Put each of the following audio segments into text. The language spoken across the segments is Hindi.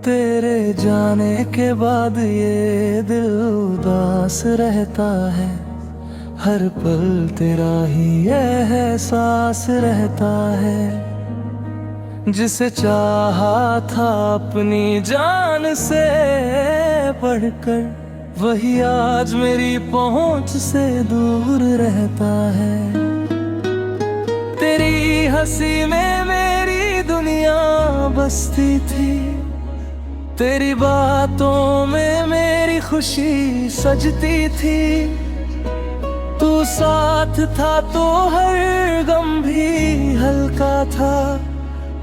तेरे जाने के बाद ये दिल उदास रहता है, हर पल तेरा ही एहसास रहता है। जिसे चाहा था अपनी जान से बढ़कर, वही आज मेरी पहुंच से दूर रहता है। तेरी हंसी में मेरी दुनिया बसती थी, तेरी बातों में मेरी खुशी सजती थी। तू साथ था तो हर गम भी हल्का था,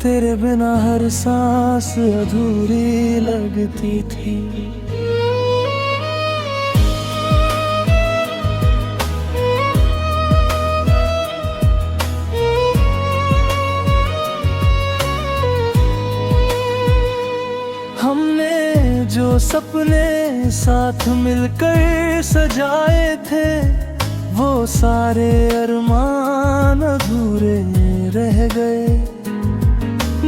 तेरे बिना हर सांस अधूरी लगती थी। हमने जो सपने साथ मिलकर सजाए थे, वो सारे अरमान अधूरे रह गए।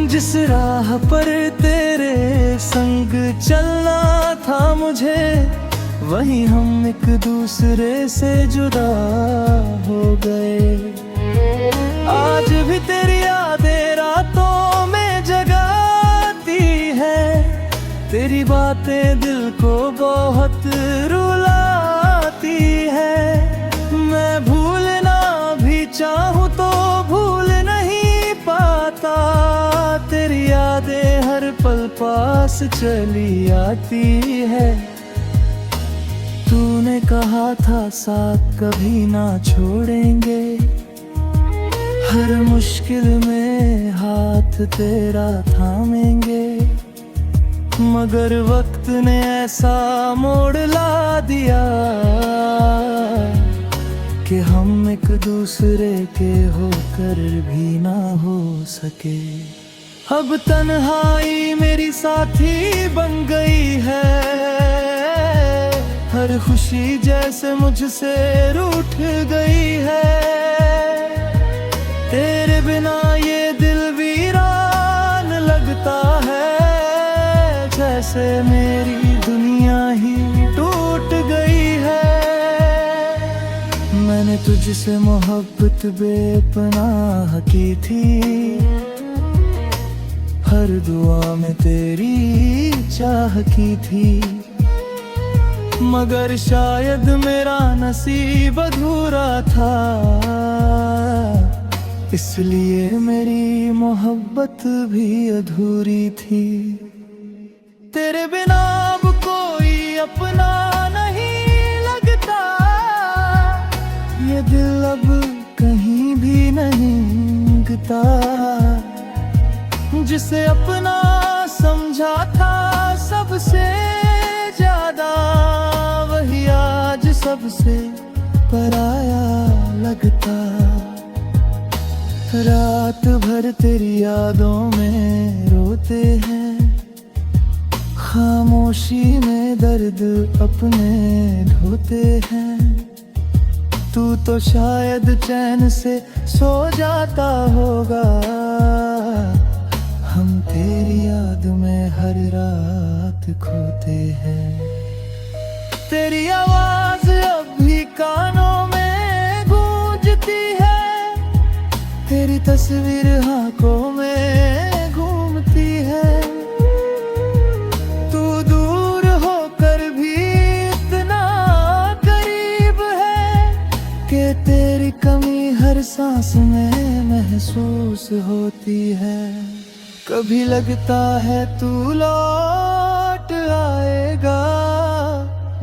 जिस राह पर तेरे संग चलना था मुझे, वहीं हम एक दूसरे से जुदा हो गए। आज भी तेरी यादें रातों में जगाती है, तेरी बातें दिल को बहुत रुलाती है। मैं भूलना भी चाहूँ तो भूल नहीं पाता, तेरी यादें हर पल पास चली आती है। तूने कहा था साथ कभी ना छोड़ेंगे, हर मुश्किल में हाथ तेरा थामेंगे। मगर वक्त ने ऐसा मोड़ ला दिया कि हम एक दूसरे के होकर भी ना हो सके। अब तन्हाई मेरी साथी बन गई है, हर खुशी जैसे मुझसे रूठ गई है। तेरे बिना ये दिल वीरान लगता है, जैसे मेरी दुनिया ही टूट गई है। मैंने तुझसे मोहब्बत बेपनाह की थी, हर दुआ में तेरी चाह की थी। मगर शायद मेरा नसीब अधूरा था, इसलिए मेरी मोहब्बत भी अधूरी थी। तेरे बिना अब कोई अपना नहीं लगता, ये दिल अब कहीं भी नहीं गता। जिसे अपना समझा था सबसे ज्यादा, वही आज सबसे पराया लगता। रात भर तेरी यादों में रोते हैं, खामोशी में दर्द अपने ढोते हैं। तू तो शायद चैन से सो जाता होगा, हम तेरी याद में हर रात खोते हैं। तेरी आवाज अब भी कानों में गूंजती है, तेरी तस्वीर आंखों में घूमती है। तू दूर होकर भी इतना करीब है कि तेरी कमी हर सांस में महसूस होती है। कभी लगता है तू लौट आएगा,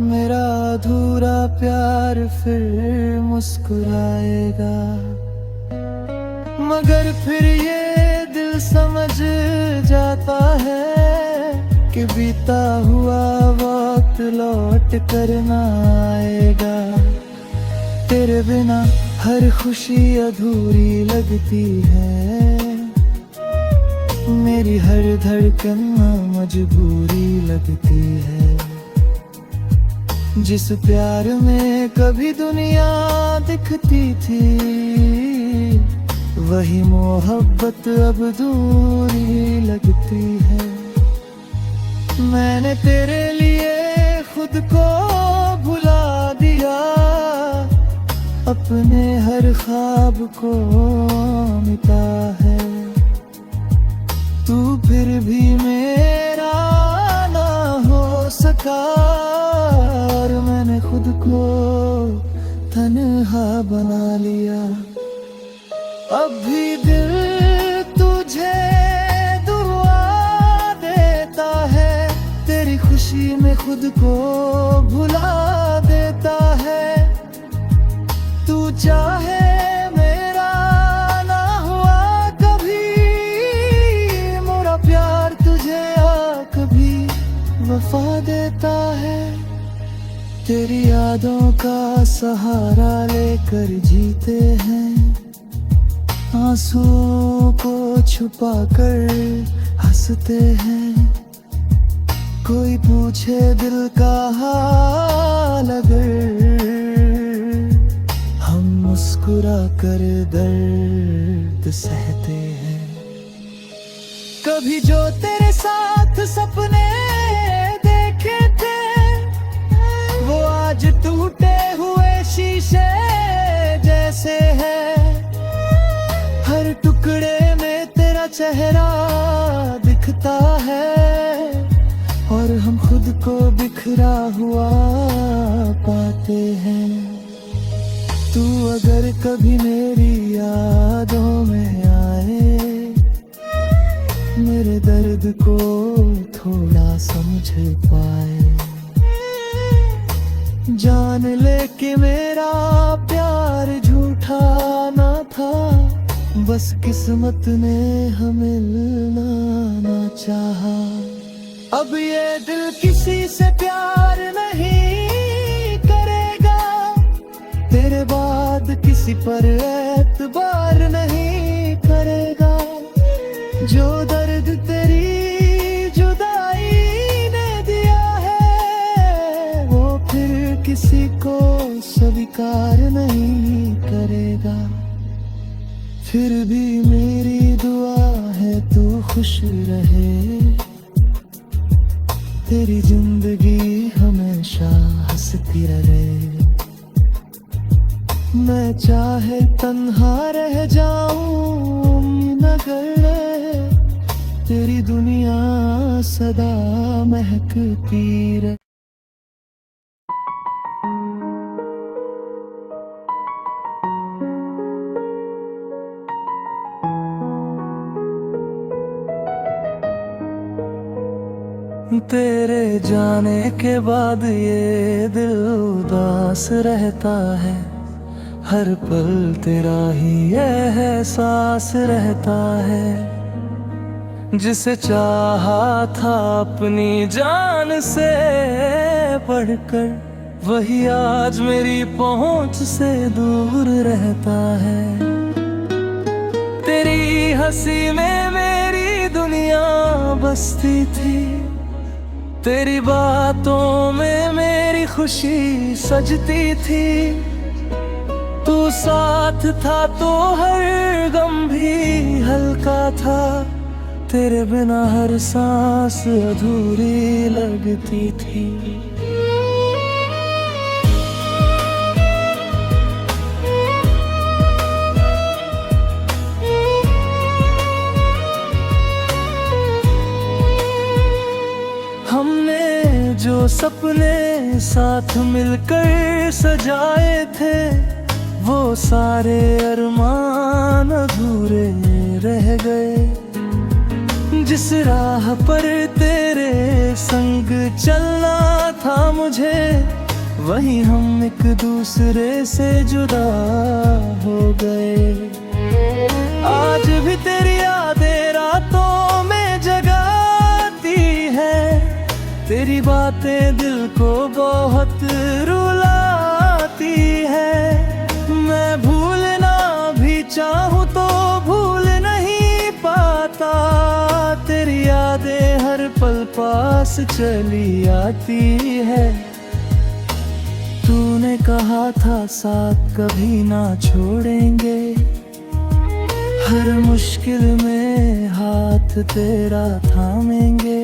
मेरा अधूरा प्यार फिर मुस्कुराएगा। मगर फिर ये दिल समझ जाता है कि बीता हुआ वक्त लौट कर ना आएगा। तेरे बिना हर खुशी अधूरी लगती है, मेरी हर धड़कन मजबूरी लगती है। जिस प्यार में कभी दुनिया दिखती थी, वही मोहब्बत अब दूरी लगती है। मैंने तेरे लिए खुद को भुला दिया, अपने हर ख्वाब को मिटा है। तू फिर भी मेरा ना हो सका, और मैंने खुद को तन्हा बना लिया। अब भी दिल तुझे दुआ देता है, तेरी खुशी में खुद को भुला देता है। तू चाहे मेरा ना हुआ कभी, मेरा प्यार तुझे कभी वफा देता है। तेरी यादों का सहारा लेकर जीते हैं, आंसुओं को छुपा कर हंसते हैं। कोई पूछे दिल का हाल अगर, हम मुस्कुरा कर दर्द सहते हैं। कभी जो तेरे साथ सपने देखे थे, वो आज टूटे हुए शीशे जैसे है। हर टुकड़े में तेरा चेहरा दिखता है, और हम खुद को बिखरा हुआ पाते हैं। तू अगर कभी मेरी यादों में आए, मेरे दर्द को थोड़ा समझ पाए। जान ले कि मेरा प्यार झूठा ना था, बस किस्मत ने हमें मिलना ना चाहा। अब ये दिल किसी से प्यार नहीं करेगा, तेरे बाद किसी पर एतबार नहीं करेगा। जो दर्द तेरी जुदाई ने दिया है, वो फिर किसी को स्वीकार नहीं करेगा। फिर भी मेरी दुआ है तू खुश रहे, तेरी जिंदगी हमेशा हंसती रहे। मैं चाहे तन्हा रह जाऊं मगर तेरी दुनिया सदा महकती रहे। तेरे जाने के बाद ये दिल उदास रहता है, हर पल तेरा ही एहसास रहता है। जिसे चाहा था अपनी जान से बढ़कर, वही आज मेरी पहुंच से दूर रहता है। तेरी हंसी में मेरी दुनिया बसती थी, तेरी बातों में मेरी खुशी सजती थी। तू साथ था तो हर गम भी हल्का था, तेरे बिना हर सांस अधूरी लगती थी। हमने जो सपने साथ मिलकर सजाए थे, वो सारे अरमान अधूरे रह गए। जिस राह पर तेरे संग चलना था मुझे, वहीं हम एक दूसरे से जुदा हो गए। आज भी तेरी यादें रातों में जगाती है, तेरी बातें दिल को बहुत रुलाती है। मैं भूलना भी चाहूँ तो भूल नहीं पाता, तेरी यादें हर पल पास चली आती है। तूने कहा था साथ कभी ना छोड़ेंगे, हर मुश्किल में हाथ तेरा थामेंगे।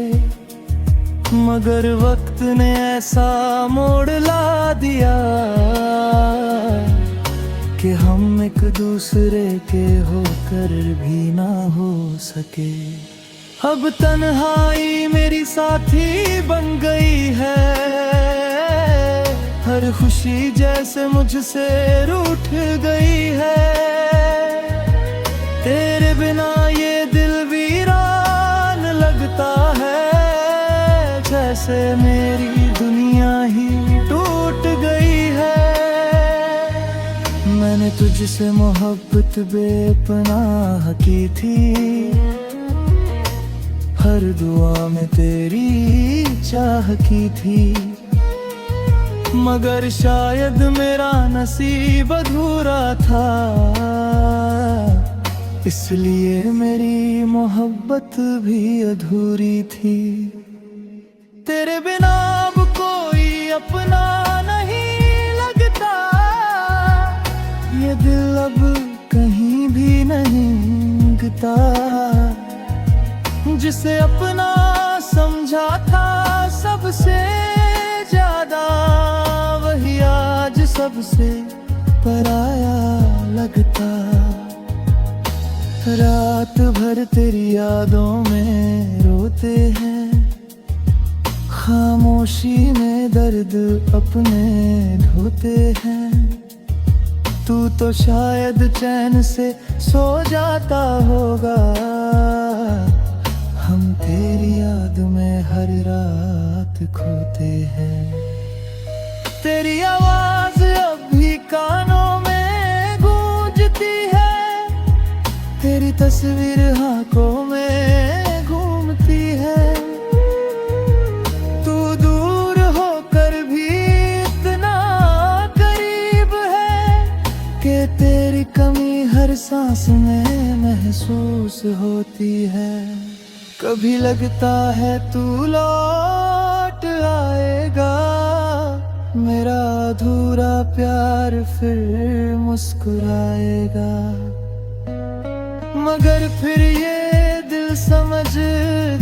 मगर वक्त ने ऐसा मोड़ ला दिया कि हम एक दूसरे के होकर भी ना हो सके। अब तन्हाई मेरी साथी बन गई है, हर खुशी जैसे मुझसे रूठ गई है। तेरे बिना ये दिल वीरान लगता है, जैसे मेरी दुनिया ही टूट गई है। मैंने तुझसे मोहब्बत बेपनाह की थी, हर दुआ में तेरी चाह की थी। मगर शायद मेरा नसीब अधूरा था, इसलिए मेरी मोहब्बत भी अधूरी थी। तेरे बिना अब कोई अपना नहीं लगता, ये दिल अब कहीं भी नहीं गता। जिसे अपना समझा था सबसे ज्यादा, वही आज सबसे पराया लगता। रात भर तेरी यादों में रोते हैं, खामोशी में दर्द अपने ढोते हैं। तू तो शायद चैन से सो जाता होगा, हम तेरी याद में हर रात खोते हैं। तेरी आवाज अब भी कानों में गूंजती है, तेरी तस्वीर आंखों में घूमती है। तू दूर होकर भी इतना करीब है कि तेरी कमी हर सांस में महसूस होती है। कभी लगता है तू लौट आएगा, मेरा अधूरा प्यार फिर मुस्कुराएगा। मगर फिर ये दिल समझ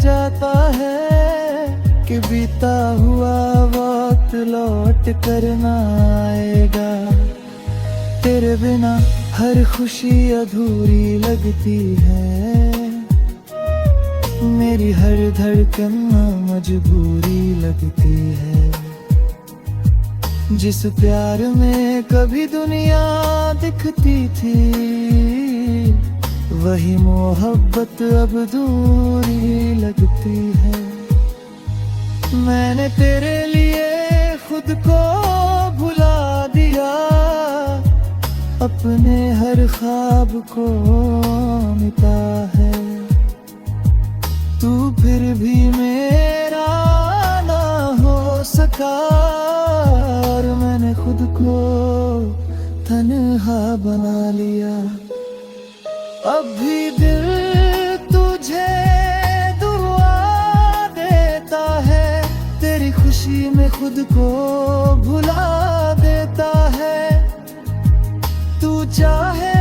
जाता है कि बीता हुआ वक्त लौट कर ना आएगा। तेरे बिना हर खुशी अधूरी लगती है, मेरी हर धड़कन मजबूरी लगती है। जिस प्यार में कभी दुनिया दिखती थी, वही मोहब्बत अब दूरी लगती है। मैंने तेरे लिए खुद को भुला दिया, अपने हर ख्वाब को मिटा है। तू फिर भी मेरा ना हो सका, और मैंने खुद को तन्हा बना लिया। अब भी दिल तुझे दुआ देता है, तेरी खुशी में खुद को भुला देता है। तू चाहे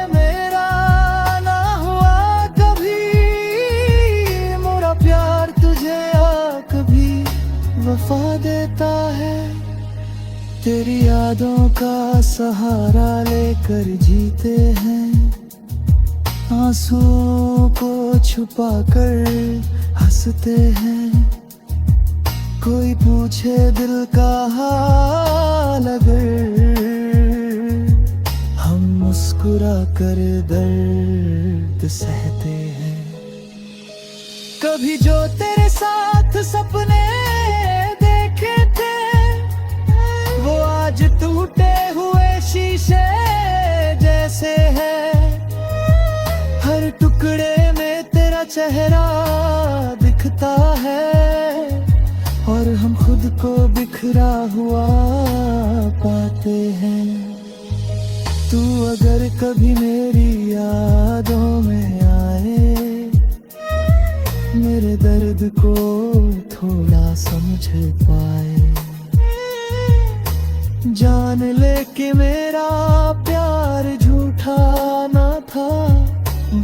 मेरा ना हुआ कभी, मोरा प्यार तुझे कभी वफा देता है। तेरी यादों का सहारा लेकर जीते हैं, आंसुओं को छुपा कर हंसते हैं। कोई पूछे दिल का हाल अगर, हम मुस्कुरा कर दर्द सहते हैं। कभी जो तेरे साथ सपने देखे थे, वो आज टूटे हुए शीशे जैसे है। हर टुकड़े में तेरा चेहरा दिखता है, और हम खुद को बिखरा हुआ पाते हैं। तू अगर कभी मेरी यादों में आए, मेरे दर्द को थोड़ा समझ पाए। जान ले कि मेरा प्यार झूठा ना था,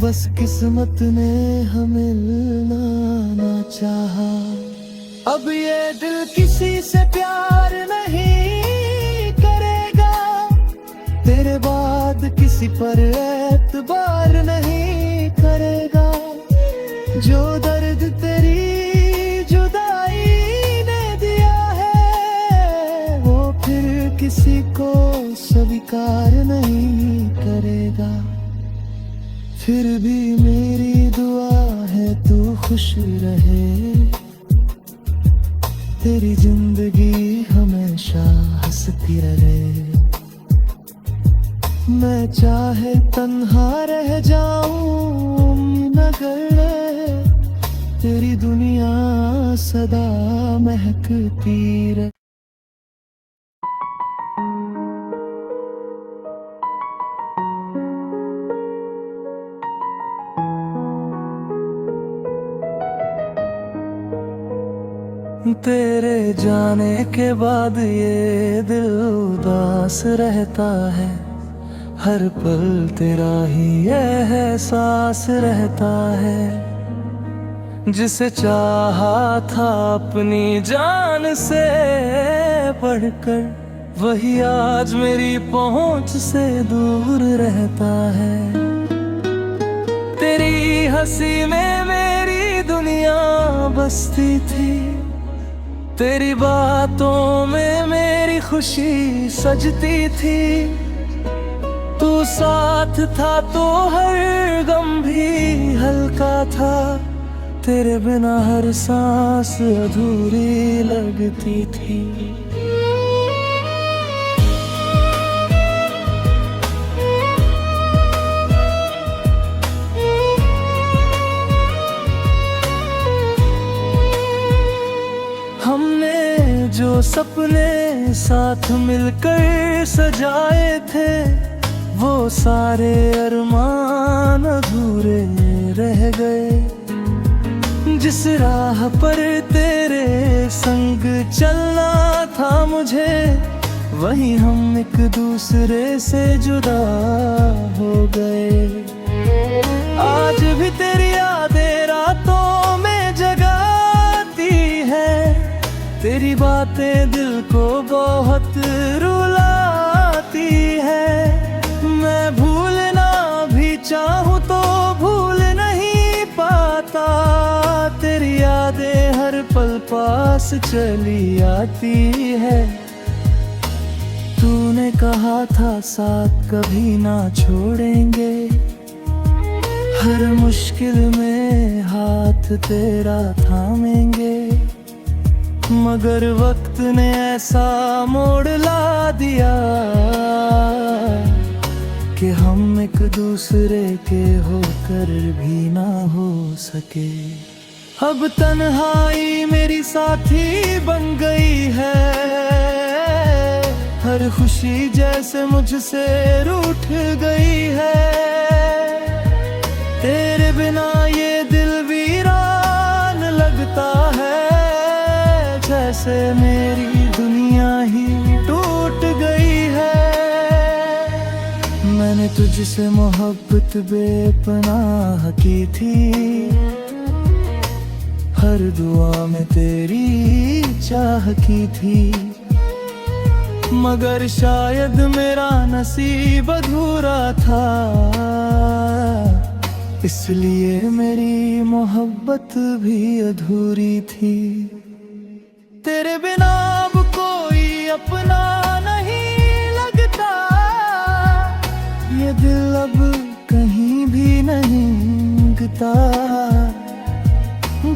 बस किस्मत ने हमें मिलना ना चाहा। अब ये दिल किसी से प्यार नहीं करेगा, तेरे बाद किसी पर एतबार नहीं करेगा। जो दर्द तेरी जुदाई ने दिया है, वो फिर किसी को स्वीकार नहीं करेगा। फिर भी मेरी दुआ है तू खुश रहे, तेरी जिंदगी हमेशा हंसती रहे। मैं चाहे तन्हा रह जाऊं मगर तेरी दुनिया सदा महकती रहे। तेरे जाने के बाद ये दिल उदास रहता है, हर पल तेरा ही एहसास रहता है। जिसे चाहा था अपनी जान से बढ़कर, वही आज मेरी पहुंच से दूर रहता है। तेरी हंसी में मेरी दुनिया बसती थी, तेरी बातों में मेरी खुशी सजती थी। तू साथ था तो हर गम भी हल्का था, तेरे बिना हर सांस अधूरी लगती थी। हमने जो सपने साथ मिलकर सजाए थे, वो सारे अरमान अधूरे रह गए। जिस राह पर तेरे संग चलना था मुझे, वहीं हम एक दूसरे से जुदा हो गए। आज भी तेरी यादें रातों में जगाती है, तेरी बातें दिल को बहुत रुलाती है। मैं भूलना भी चाहूँ तो भूल नहीं पाता, तेरी यादें हर पल पास चली आती है। तूने कहा था साथ कभी ना छोड़ेंगे, हर मुश्किल में हाथ तेरा थामेंगे। मगर वक्त ने ऐसा मोड़ ला दिया कि हम एक दूसरे के होकर भी ना हो सके। अब तन्हाई मेरी साथी बन गई है, हर खुशी जैसे मुझसे रूठ गई है। तेरे बिना ये दिल वीरान लगता है, जैसे मेरी दुनिया ही टूट गई है। मैंने तुझसे मोहब्बत बेपनाह की थी, हर दुआ में तेरी चाह की थी। मगर शायद मेरा नसीब अधूरा था, इसलिए मेरी मोहब्बत भी अधूरी थी। तेरे बिना अब कोई अपना नहीं लगता, ये दिल अब कहीं भी नहीं गता।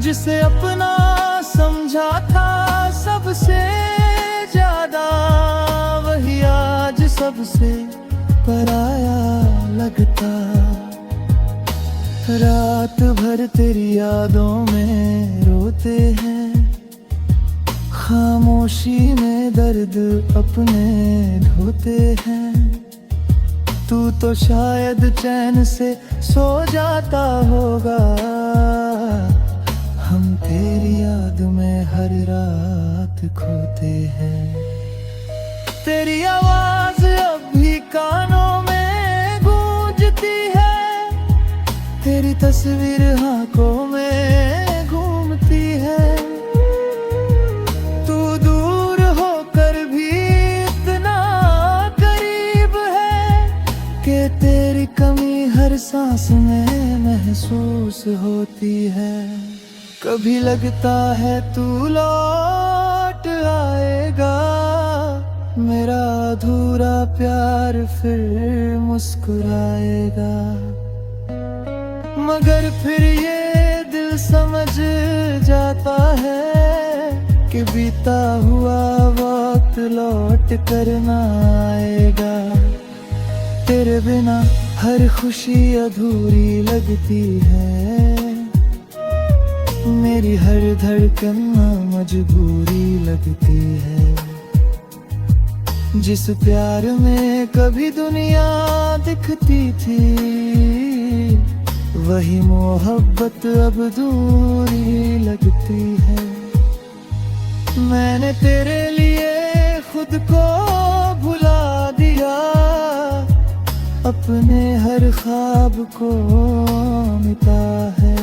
जिसे अपना समझा था सबसे ज्यादा, वही आज सबसे पराया लगता। रात भर तेरी यादों में रोते हैं, खामोशी में दर्द अपने धोते हैं। तू तो शायद चैन से सो जाता होगा, हम तेरी याद में हर रात खोते हैं। तेरी आवाज अब भी कानों में गूंजती है, तेरी तस्वीर आंखों में घूमती है। सांस में महसूस होती है। कभी लगता है तू लौट आएगा, मेरा अधूरा प्यार फिर मुस्कुराएगा। मगर फिर ये दिल समझ जाता है कि बीता हुआ वक्त लौट कर ना आएगा। तेरे बिना हर खुशी अधूरी लगती है, मेरी हर धड़कन मजबूरी लगती है। जिस प्यार में कभी दुनिया दिखती थी, वही मोहब्बत अब दूरी लगती है। मैंने तेरे लिए खुद को भुला दिया, अपने हर ख्वाब को मिटा है।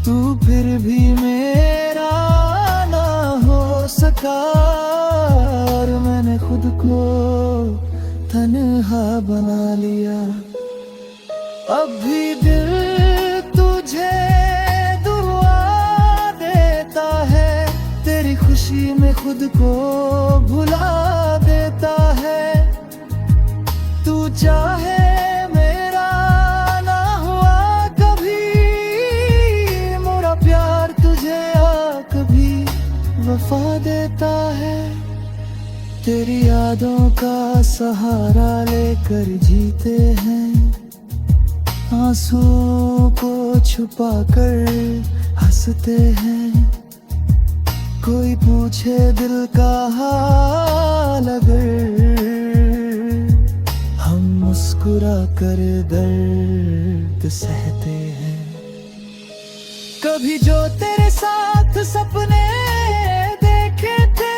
तू फिर भी मेरा ना हो सका, और मैंने खुद को तन्हा बना लिया। अब भी दिल तुझे दुआ देता है, तेरी खुशी में खुद को भुला देता है। तू चाहे मेरा ना हुआ कभी, मोरा प्यार तुझे कभी वफा देता है। तेरी यादों का सहारा लेकर जीते हैं, आंसुओं को छुपा कर हंसते हैं। कोई पूछे दिल का हाल अगर, हम मुस्कुरा कर दर्द सहते हैं। कभी जो तेरे साथ सपने देखे थे,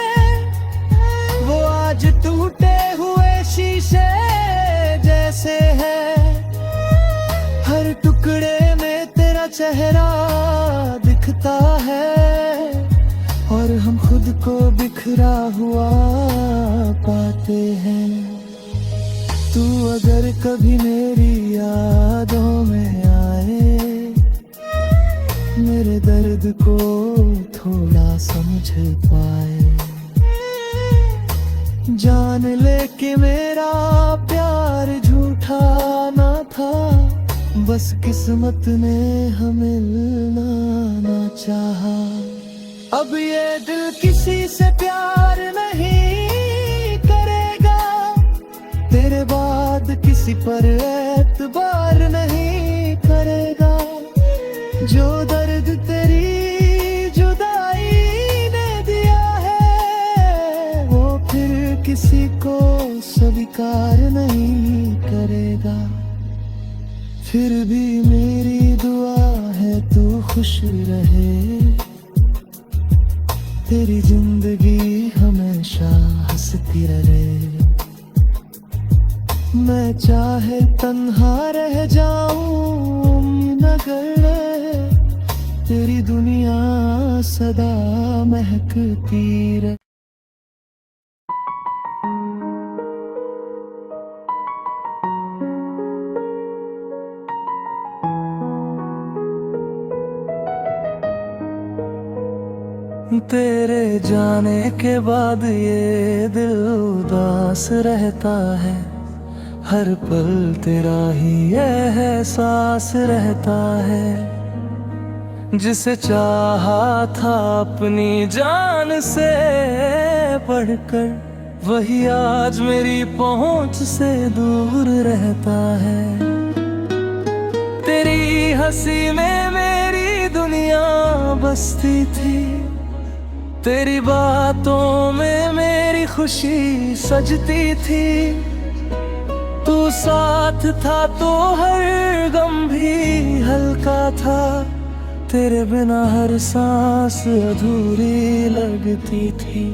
वो आज टूटे हुए शीशे जैसे है। हर टुकड़े में तेरा चेहरा दिखता है, और हम खुद को बिखरा हुआ पाते हैं। तू अगर कभी मेरी यादों में आए, मेरे दर्द को थोड़ा समझ पाए। जान ले कि मेरा प्यार झूठा ना था, बस किस्मत ने हमें मिलना ना चाहा। अब ये दिल किसी से प्यार नहीं करेगा, तेरे बाद किसी पर एतबार नहीं करेगा। जो दर्द तेरी जुदाई ने दिया है, वो फिर किसी को स्वीकार नहीं करेगा। फिर भी मेरी दुआ है तू खुश रहे, तेरी जिंदगी हमेशा हंसती रहे। मैं चाहे तन्हा रह जाऊं मगर तेरी दुनिया सदा महकती रहे। तेरे जाने के बाद ये दिल उदास रहता है, हर पल तेरा ही एहसास रहता है। जिसे चाहा था अपनी जान से बढ़कर, वही आज मेरी पहुंच से दूर रहता है। तेरी हंसी में मेरी दुनिया बसती थी, तेरी बातों में मेरी खुशी सजती थी। तू साथ था तो हर गम भी हल्का था, तेरे बिना हर सांस अधूरी लगती थी।